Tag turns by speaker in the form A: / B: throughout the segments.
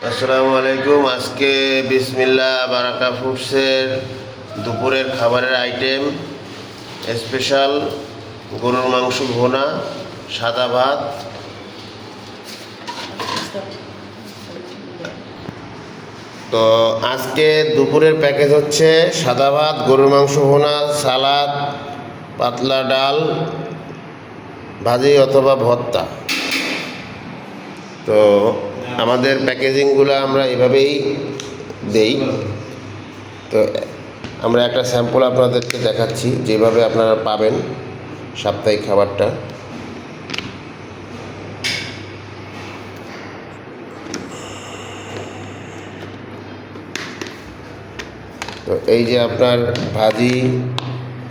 A: আসসালামু আলাইকুম। আজকে বিসমিল্লাহ বারাকা ফুডসের দুপুরের খাবারের আইটেম স্পেশাল গরুর মাংস ভুনা, সাদা ভাত। তো আজকে দুপুরের প্যাকেজ হচ্ছে সাদা ভাত, গরুর মাংস ভুনা, সালাদ, পাতলা ডাল, ভাজি অথবা ভর্তা। তো আমাদের প্যাকেজিংগুলো আমরা এভাবেই দেই। তো আমরা একটা স্যাম্পল আপনাদেরকে দেখাচ্ছি যেভাবে আপনারা পাবেন সাপ্তাহিক খাবারটা। তো এই যে আপনার ভাজি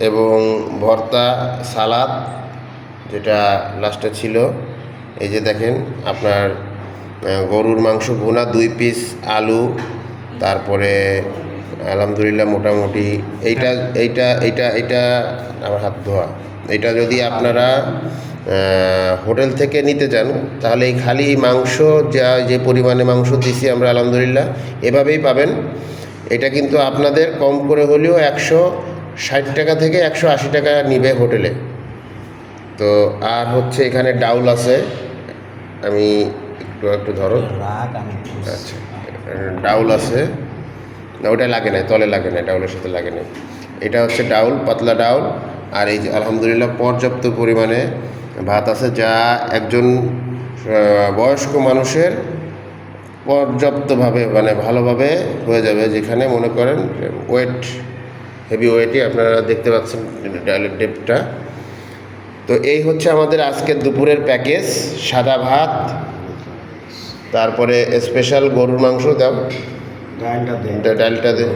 A: এবং ভর্তা, সালাদ যেটা লাস্টে ছিল, এই যে দেখেন আপনার গরুর মাংস ভুনা 2 পিস, আলু, তারপরে আলহামদুলিল্লাহ মোটামুটি এইটা এইটা এইটা এইটা আমার হাত ধোয়া। এটা যদি আপনারা হোটেল থেকে নিতে চান তাহলে এই খালি মাংস যে পরিমাণে মাংস দিছি আমরা আলহামদুলিল্লাহ এভাবেই পাবেন। এটা কিন্তু আপনাদের কম করে হলেও 160 টাকা থেকে 180 টাকা নিবে হোটেলে। তো আর হচ্ছে এখানে ডাউল আছে, আমি একটু ধরো। আচ্ছা, ডাউল আছে না, ওটা লাগে না, তলে লাগে না, ডাউলের সাথে লাগে না। এটা হচ্ছে ডাউল, পাতলা ডাউল। আর এই যে আলহামদুলিল্লাহ পর্যাপ্ত পরিমাণে ভাত আছে, যা একজন বয়স্ক মানুষের পর্যাপ্তভাবে মানে ভালোভাবে হয়ে যাবে। যেখানে মনে করেন ওয়েট, হেভি ওয়েটই আপনারা দেখতে পাচ্ছেন ডালের ডেপটা। তো এই হচ্ছে আমাদের আজকের দুপুরের প্যাকেজ। সাদা ভাত, তারপরে স্পেশাল গরুর মাংস দাও, ডালটা দে।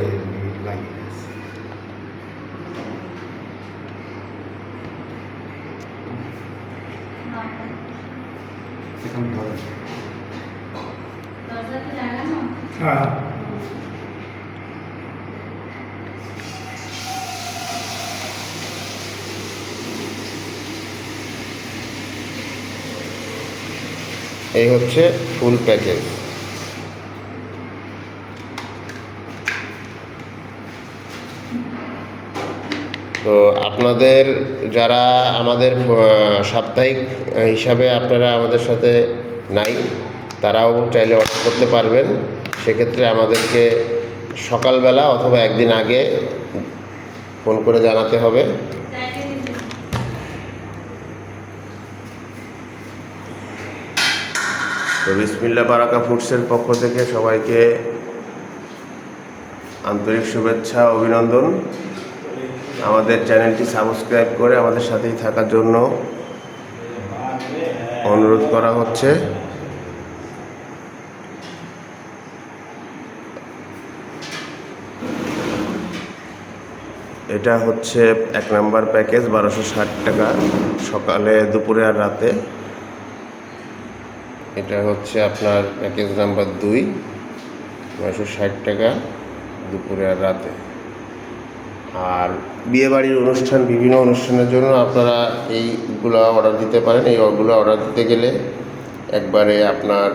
A: এই হচ্ছে ফুল প্যাকেজ। তো আপনাদের যারা আমাদের সাপ্তাহিক হিসাবে আপনারা আমাদের সাথে নাই, তারাও চাইলে অর্ডার করতে পারবেন। সেক্ষেত্রে আমাদেরকে সকালবেলা অথবা একদিন আগে ফোন করে জানাতে হবে। তো বিসমিল্লাহ বারাকা ফুডসের পক্ষ থেকে সবাইকে আন্তরিক শুভেচ্ছা, অভিনন্দন। আমাদের চ্যানেলটি সাবস্ক্রাইব করে আমাদের সাথেই থাকার জন্য অনুরোধ করা হচ্ছে। এটা হচ্ছে 1 নাম্বার প্যাকেজ, 1260 টাকা সকালে, দুপুরে আর রাতে। এটা হচ্ছে আপনার প্যাকেজ নাম্বার 2, 960 টাকা দুপুরে আর রাতে। আর বিয়েবাড়ির অনুষ্ঠান, বিভিন্ন অনুষ্ঠানের জন্য আপনারা এইগুলো অর্ডার দিতে পারেন। এইগুলো অর্ডার দিতে গেলে একবারে আপনার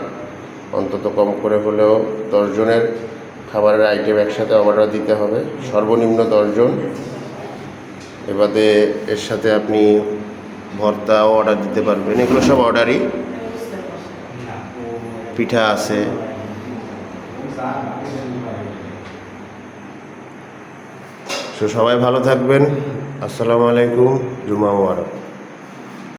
A: অন্তত কম করে হলেও 10 জনের খাবারের আইটেম একসাথে অর্ডার দিতে হবে, সর্বনিম্ন 10 জন। এবারে এর সাথে আপনি ভর্তাও অর্ডার দিতে পারবেন। এগুলো সব অর্ডারই। পিঠা আছে। সবাই ভালো থাকবেন। আসসালামু আলাইকুম, জুমা মুবারক।